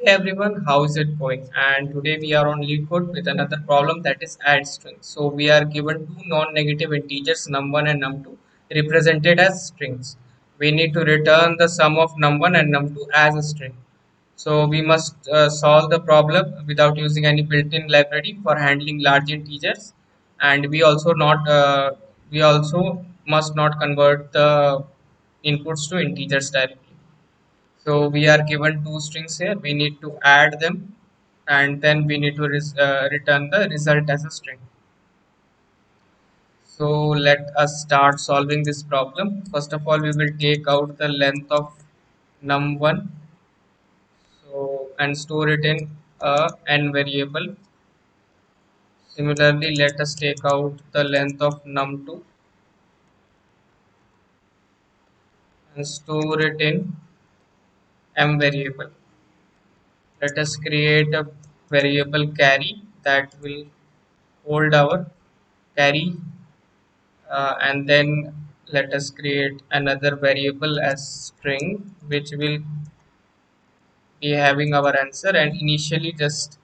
Hey everyone, how is it going? And today we are on LeetCode with another problem that is add string. So we are given two non-negative integers num1 and num2 represented as strings. We need to return the sum of num1 and num2 as a string. So we must solve the problem without using any built-in library for handling large integers, and we also must not convert the inputs to integers directly. So we are given two strings here. We need to add them, and then we need to return the result as a string. So let us start solving this problem. First of all, we will take out the length of num1, and store it in a n variable. Similarly, let us take out the length of num2 and store it in m variable. Let us create a variable carry that will hold our carry, and then let us create another variable as string which will be having our answer, and initially just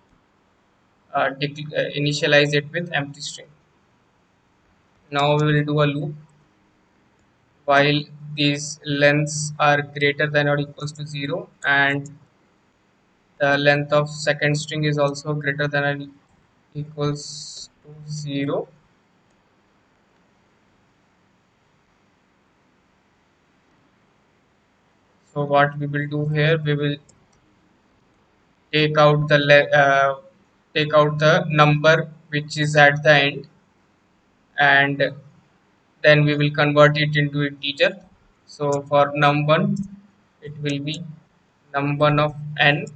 initialize it with empty string. Now we will do a loop while these lengths are greater than or equals to 0, and the length of second string is also greater than or equals to 0. So what we will do here, we will take out take out the number which is at the end, and then we will convert it into integer. So for num1 it will be num1 of n,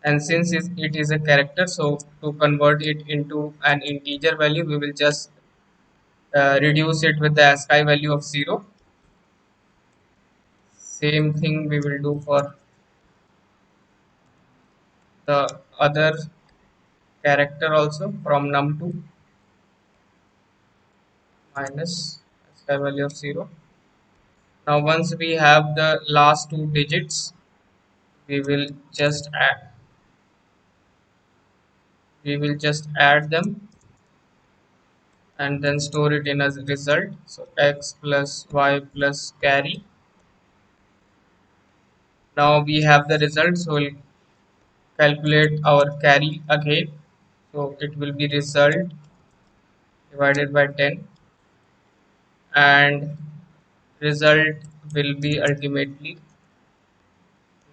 and since it is a character, so to convert it into an integer value we will just reduce it with the ASCII value of 0. Same thing we will do for the other character also, from num2 minus ASCII value of 0. Now once we have the last two digits, we will just add them and then store it in as a result. So x plus y plus carry. Now we have the result, so we'll calculate our carry again. So it will be result divided by 10, and result will be ultimately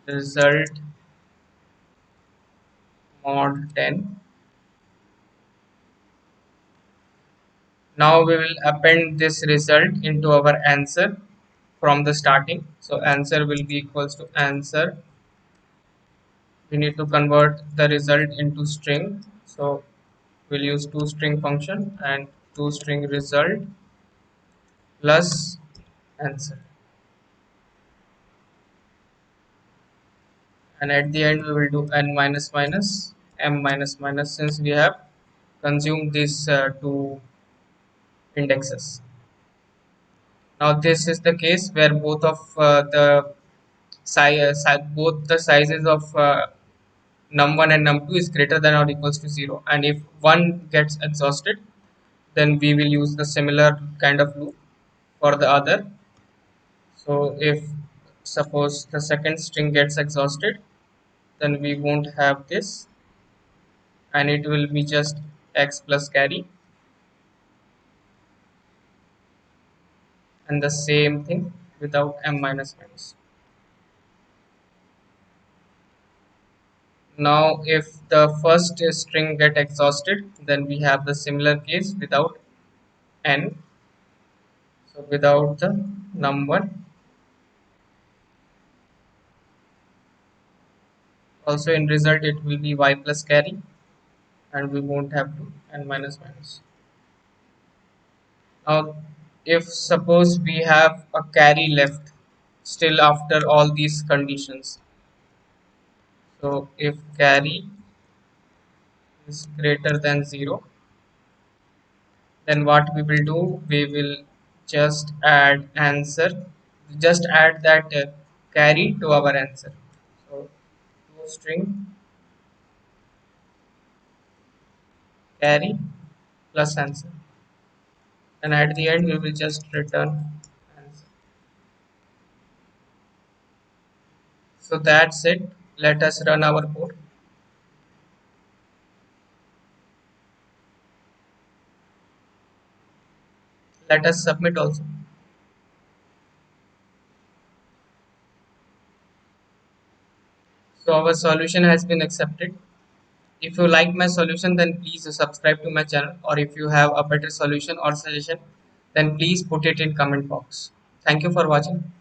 result mod 10. Now we will append this result into our answer from the starting. So answer will be equals to answer. We need to convert the result into string. So we'll use toString function and toString result plus answer. And at the end we will do n minus minus m minus minus, since we have consumed these two indexes. Now this is the case where both of both the sizes of num1 and num2 is greater than or equals to 0, and if one gets exhausted, then we will use the similar kind of loop for the other. So if suppose the second string gets exhausted, then we won't have this, and it will be just x plus carry, and the same thing without m minus minus. Now if the first string get exhausted, then we have the similar case without n. So without the num1, also in result it will be y plus carry, and we won't have to n minus minus. Now if suppose we have a carry left still after all these conditions, so if carry is greater than 0, then what we will do, we will just add answer, just add that carry to our answer. So string carry plus answer, and at the end we will just return answer. So that's it. Let us run our code. Let us submit also. So our solution has been accepted. If you like my solution, then please subscribe to my channel, or if you have a better solution or suggestion, then please put it in comment box. Thank you for watching.